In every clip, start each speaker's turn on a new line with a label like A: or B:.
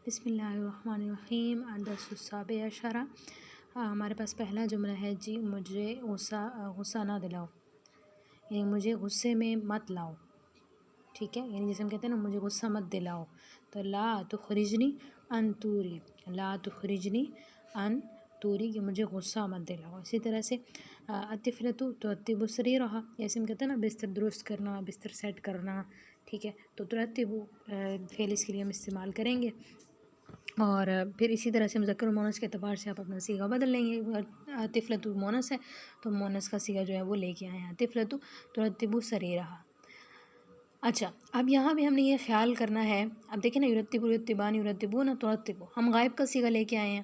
A: بسم اللہ الرحمن الرحیم الدرس السابع عشرہ۔ ہمارے پاس پہلا جملہ ہے جی مجھے غصہ نہ دلاؤ، یعنی مجھے غصے میں مت لاؤ، ٹھیک ہے، یعنی جیسے ہم کہتے ہیں نا مجھے غصہ مت دلاؤ، تو لا تخرجنی ان توری، لا تخرجنی ان توری کہ مجھے غصہ مت دلاؤ۔ اسی طرح سے الطفلۃ ترتب سریرہا، جیسے ہم کہتے ہیں نا بستر درست کرنا، بستر سیٹ کرنا، ٹھیک ہے، تو ترتب فعل اس کے لیے ہم استعمال کریں گے۔ اور پھر اسی طرح سے مذکر و مونس کے اعتبار سے آپ اپنا صیغہ بدل لیں گے۔ طفلۃ مونس ہے تو مونس کا صیغہ جو ہے وہ لے کے آئے ہیں، طفلۃ ترتب سریرہا۔ اچھا، اب یہاں بھی ہم نے یہ خیال کرنا ہے، اب دیکھیں نا یرتب یرتبان یرتبون ترتب، ہم غائب کا صیغہ لے کے آئے ہیں،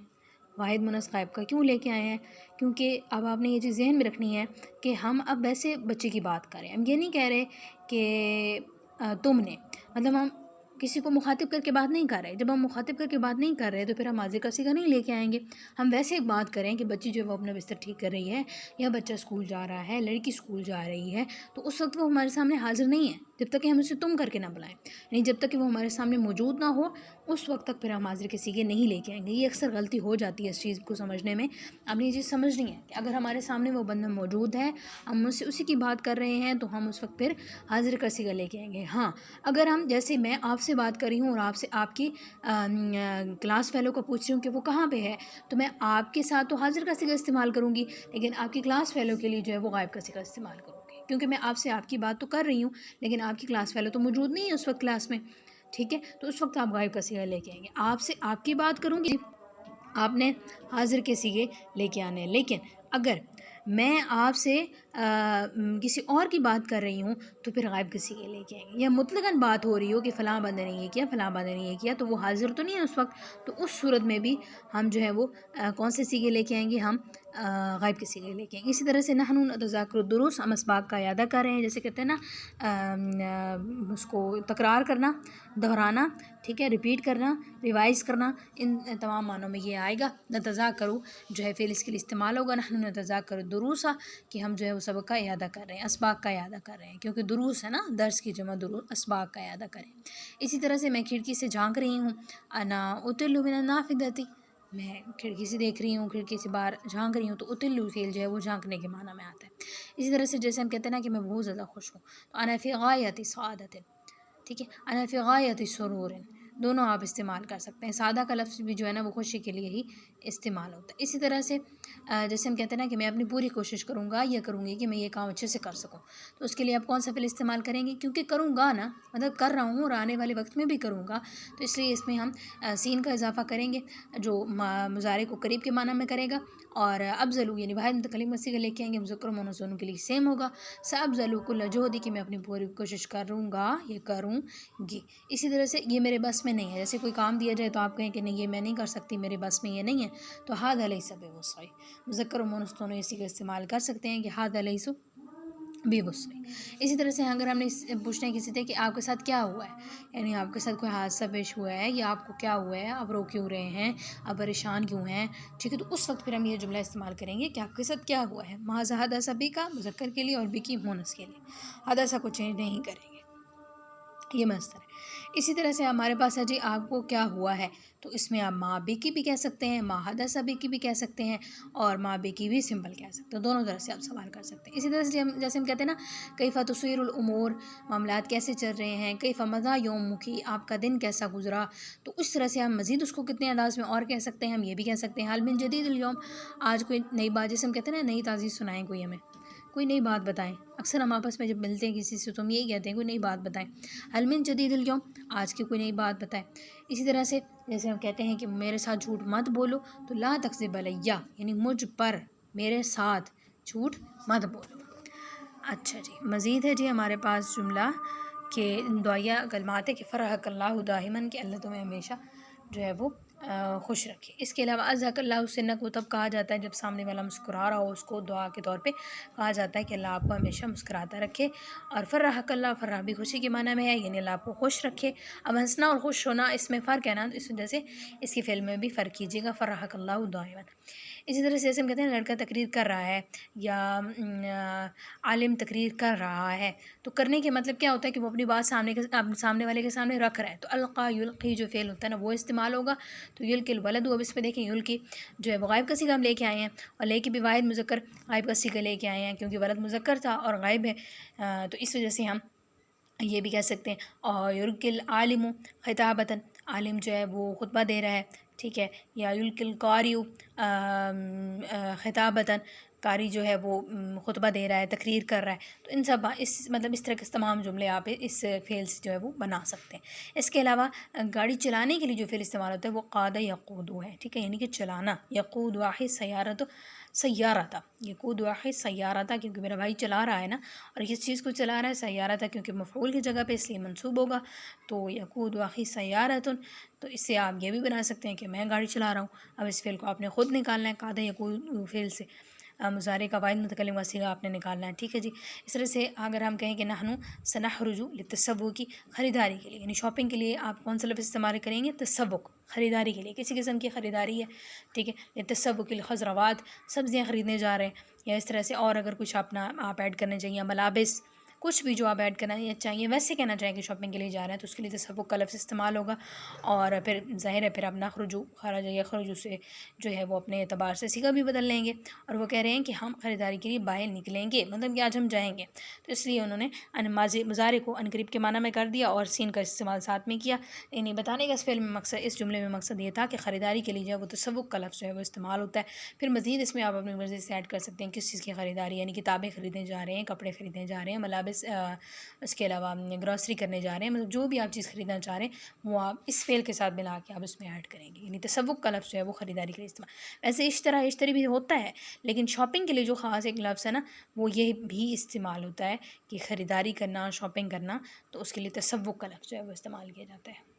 A: واحد مونس غائب کا کیوں لے کے آئے ہیں؟ کیونکہ اب آپ نے یہ چیز ذہن میں رکھنی ہے کہ ہم اب ویسے بچے کی بات کریں، ہم یہ نہیں کہہ رہے کہ تم نے، مطلب ہم کسی کو مخاطب کر کے بات نہیں کر رہے۔ جب ہم مخاطب کر کے بات نہیں کر رہے تو پھر ہم ماضی کا صیغہ نہیں لے کے آئیں گے، ہم ویسے ایک بات کریں کہ بچی جو ہے وہ اپنا بستر ٹھیک کر رہی ہے، یا بچہ اسکول جا رہا ہے، لڑکی اسکول جا رہی ہے، تو اس وقت وہ ہمارے سامنے حاضر نہیں ہے جب تک کہ ہم اسے تم کر کے نہ بلائیں، یعنی جب تک کہ وہ ہمارے سامنے موجود نہ ہو اس وقت تک پھر ہم حاضر کے صیغے نہیں لے کے آئیں گے۔ یہ اکثر غلطی ہو جاتی ہے اس چیز کو سمجھنے میں۔ اب یہ چیز سمجھنی ہے کہ اگر ہمارے سامنے وہ بندہ موجود ہے، ہم اس سے اسی کی بات کر رہے ہیں، تو ہم اس وقت پھر حاضر کا صیغہ لے کے آئیں گے۔ ہاں، اگر ہم جیسے میں آپ سے بات کر رہی ہوں اور آپ سے آپ کی کلاس فیلو کو پوچھ رہی ہوں کہ وہ کہاں پہ ہے، تو میں آپ کے ساتھ تو حاضر کا صیغہ استعمال کروں گی، لیکن آپ کی کلاس فیلو کے لیے جو ہے وہ غائب کا صیغہ استعمال کروں گی، کیونکہ میں آپ سے آپ کی بات تو کر رہی ہوں لیکن آپ کی کلاس فیلو تو موجود نہیں ہے اس وقت کلاس میں، ٹھیک ہے، تو اس وقت آپ غائب کا صیغہ لے کے آئیں گے۔ آپ سے آپ کی بات کروں گی، آپ نے حاضر کے صیغے لے کے آنے ہیں، لیکن اگر میں آپ سے کسی اور کی بات کر رہی ہوں تو پھر غائب کے صیغے لے کے آئیں گے، یا مطلقاً بات ہو رہی ہو کہ فلاں بندے نے یہ کیا، فلاں بندے نے یہ کیا، تو وہ حاضر تو نہیں ہے اس وقت، تو اس صورت میں بھی ہم جو ہے وہ کون سے صیغے لے کے آئیں گے، ہم غائب کے صیغے لے کے آئیں گے۔ اسی طرح سے نحن نتذاکر الدروس، ہم اسباق کا اعادہ کر رہے ہیں، جیسے کہتے ہیں نا اس کو تکرار کرنا، دہرانا، ٹھیک ہے، ریپیٹ کرنا، ریوائز کرنا، ان تمام معنوں میں یہ آئے گا۔ نتذاکر جو ہے فعل اس کے لیے استعمال ہوگا، نحن نتذاکر الدروس، کہ ہم جو ہے وہ سبق کا اعادہ کر رہے ہیں، اسباق کا اعادہ کر رہے ہیں، کیونکہ دروس ہے نا، درس کی جمع دروس، اسباق کا اعادہ کریں۔ اسی طرح سے میں کھڑکی سے جھانک رہی ہوں، انا اطل من النافذۃ، میں کھڑکی سے دیکھ رہی ہوں، کھڑکی سے باہر جھانک رہی ہوں، تو اطل فعل جو ہے وہ جھانکنے کے معنی میں آتا ہے۔ اسی طرح سے جیسے ہم کہتے ہیں نا کہ میں بہت زیادہ خوش ہوں، تو انا فی غایۃ سعادۃ، ٹھیک ہے، انا فی غایۃ سرور، دونوں آپ استعمال کر سکتے ہیں، سعادہ کا لفظ بھی جو ہے نا وہ خوشی کے لیے ہی استعمال ہوتا ہے۔ اسی طرح سے جیسے ہم کہتے ہیں نا کہ میں اپنی پوری کوشش کروں گا یا کروں گی کہ میں یہ کام اچھے سے کر سکوں، تو اس کے لیے آپ کون سا فعل استعمال کریں گے؟ کیونکہ کروں گا نا، مطلب کر رہا ہوں اور آنے والے وقت میں بھی کروں گا، تو اس لیے اس میں ہم سین کا اضافہ کریں گے جو مضارع کو قریب کے معنی میں کرے گا، اور ابذلوا یعنی واحد متکلم کا صیغہ لے کے آئیں گے، مذکر و مؤنث دونوں کے لیے سیم ہوگا، سأبذل کل جہدی کہ میں اپنی پوری کوشش کروں گا یا کروں گی۔ اسی طرح سے یہ میرے بس میں نہیں ہے، جیسے کوئی کام دیا جائے تو آپ کہیں کہ نہیں یہ میں نہیں کر سکتی، میرے بس میں یہ نہیں ہے، تو ھذا لیس بوسعی، مذکر و مؤنث دونوں اسی کا استعمال کر سکتے ہیں کہ ھذا لیس بوسعی۔ اسی طرح سے اگر ہم نے پوچھنا ہے کسی سے کہ آپ کے ساتھ کیا ہوا ہے، یعنی آپ کے ساتھ کوئی حادثہ پیش ہوا ہے یا آپ کو کیا ہوا ہے، آپ رو کیوں رہے ہیں، آپ پریشان کیوں ہیں، ٹھیک ہے، تو اس وقت پھر ہم یہ جملہ استعمال کریں گے کہ آپ کے ساتھ کیا ہوا ہے، ماذا حدث بک مذکر کے لیے اور بکی مؤنث کے لیے، حدث کو چینج نہیں کریں گے، یہ مصدر ہے۔ اسی طرح سے ہمارے پاس ہے جی آپ کو کیا ہوا ہے، تو اس میں آپ ما بکی بھی کہہ سکتے ہیں، ما حدث بکی بھی کہہ سکتے ہیں، اور ما بکی بھی سمپل کہہ سکتے ہیں، دونوں طرح سے آپ سوال کر سکتے ہیں۔ اسی طرح سے جیسے ہم کہتے ہیں نا کیف تصیر الامور، معاملات کیسے چل رہے ہیں، کیف مضی یومک، آپ کا دن کیسا گزرا، تو اس طرح سے ہم مزید اس کو کتنے انداز میں اور کہہ سکتے ہیں، ہم یہ بھی کہہ سکتے ہیں حل من جدید اليوم، آج کوئی نئی بات، جیسے ہم کہتے ہیں نا نئی تازی سنائیں، کوئی ہمیں کوئی نئی بات بتائیں، اکثر ہم آپس میں جب ملتے ہیں کسی سے تو ہم یہی کہتے ہیں کوئی نئی بات بتائیں، حل من جدید اليوم، آج کی کوئی نئی بات بتائیں۔ اسی طرح سے جیسے ہم کہتے ہیں کہ میرے ساتھ جھوٹ مت بولو، تو لا تکذب علی، یعنی مجھ پر، میرے ساتھ جھوٹ مت بولو۔ اچھا جی، مزید ہے جی ہمارے پاس جملہ کہ دعائیہ کلمات ہے کہ فرحک اللہ دائماً، کہ اللہ تمہیں ہمیشہ جو ہے وہ خوش رکھے۔ اس کے علاوہ اضحک اللہ حسنہ کو تب کہا جاتا ہے جب سامنے والا مسکرا رہا ہو، اس کو دعا کے طور پہ کہا جاتا ہے کہ اللہ آپ کو ہمیشہ مسکراتا رکھے۔ اور فرحک اللہ، فرح بھی خوشی کے معنی میں ہے، یعنی اللہ آپ کو خوش رکھے۔ اب ہنسنا اور خوش ہونا اس میں فرق ہے نا، اس وجہ سے اس کی فعل میں بھی فرق کیجیے گا، فرحک اللہ دائما۔ اسی طرح سے ہم کہتے ہیں لڑکا تقریر کر رہا ہے یا عالم تقریر کر رہا ہے، تو کرنے کے مطلب کیا ہوتا ہے کہ وہ اپنی بات سامنے والے کے سامنے رکھ رہا ہے، تو القا یلقی جو فعل ہوتا ہے نا وہ استعمال ہوگا۔ تو یلقی الولد، اب اس میں دیکھیں یلقی جو ہے وہ غائب کا صیغہ ہم لے کے آئے ہیں، اور لے کے بھی واحد مذکر غائب کا صیغہ لے کے آئے ہیں کیونکہ ولد مذکر تھا اور غائب ہے، تو اس وجہ سے ہم یہ بھی کہہ سکتے ہیں۔ اور یلقی العالم خطابۃ، عالم جو ہے وہ خطبہ دے رہا ہے، ٹھیک ہے، یا یلقی القاری خطابۃ، قاری جو ہے وہ خطبہ دے رہا ہے، تقریر کر رہا ہے، تو ان سب اس طرح کے تمام جملے آپ اس فعل سے جو ہے وہ بنا سکتے ہیں۔ اس کے علاوہ گاڑی چلانے کے لیے جو فعل استعمال ہوتا ہے وہ قاد یقود ہے، ٹھیک ہے، یعنی کہ چلانا، یقود واحد سیارت سیارہ تھا، یقود واحد سیارہ تھا کیونکہ میرا بھائی چلا رہا ہے نا، اور اس چیز کو چلا رہا ہے سیارہ تھا کیونکہ مفعول کی جگہ پہ اس لیے منصوب ہوگا، تو یقود واحد سیارۃ، تو اس سے آپ یہ بھی بنا سکتے ہیں کہ میں گاڑی چلا رہا ہوں۔ اب اس فعل کو آپ نے خود نکالنا ہے، قاد یقود فعل سے مضارع کا واحد متکلم کا صیغہ آپ نے نکالنا ہے، ٹھیک ہے جی۔ اس طرح سے اگر ہم کہیں کہ نحن سنخرج للتسوق، خریداری کے لیے، یعنی شاپنگ کے لیے آپ کون سا لفظ استعمال کریں گے؟ تسوق، خریداری کے لیے، کسی قسم کی خریداری ہے، ٹھیک ہے، للتسوق الخضروات، سبزیاں خریدنے جا رہے ہیں، یا اس طرح سے اور اگر کچھ آپ ایڈ کرنے چاہیے، ملابس، کچھ بھی جو آپ ایڈ کرنا چاہیے، ویسے کہنا چاہیں کہ شاپنگ کے لیے جا رہے ہیں تو اس کے لیے تسوق کا لفظ استعمال ہوگا، اور پھر ظاہر ہے پھر آپ نخرج، خرج یخرج سے جو ہے وہ اپنے اعتبار سے صیغہ بھی بدل لیں گے، اور وہ کہہ رہے ہیں کہ ہم خریداری کے لیے باہر نکلیں گے، مطلب کہ آج ہم جائیں گے، تو اس لیے انہوں نے مضارع کو ان قریب کے معنی میں کر دیا اور سین کا استعمال ساتھ میں کیا، یعنی بتانے کا اس فعل میں مقصد، اس جملے میں مقصد یہ تھا کہ خریداری کے لیے جو ہے وہ تسوق کا لفظ جو ہے وہ استعمال ہوتا ہے۔ پھر مزید اس میں آپ اپنی مرضی سے ایڈ کر سکتے ہیں کس چیز کی خریداری، یعنی کتابیں خریدنے جا رہے ہیں، کپڑے خریدنے جا رہے ہیں، ملابس، اس کے علاوہ گروسری کرنے جا رہے ہیں، مطلب جو بھی آپ چیز خریدنا چاہ رہے ہیں وہ آپ اس فعل کے ساتھ ملا کے آپ اس میں ایڈ کریں گے، یعنی تسوق کا لفظ جو ہے وہ خریداری کے لیے استعمال۔ ویسے اشتری بھی ہوتا ہے، لیکن شاپنگ کے لیے جو خاص ایک لفظ ہے نا وہ یہ بھی استعمال ہوتا ہے کہ خریداری کرنا، شاپنگ کرنا، تو اس کے لیے تسوق کا لفظ جو ہے وہ استعمال کیا جاتا ہے۔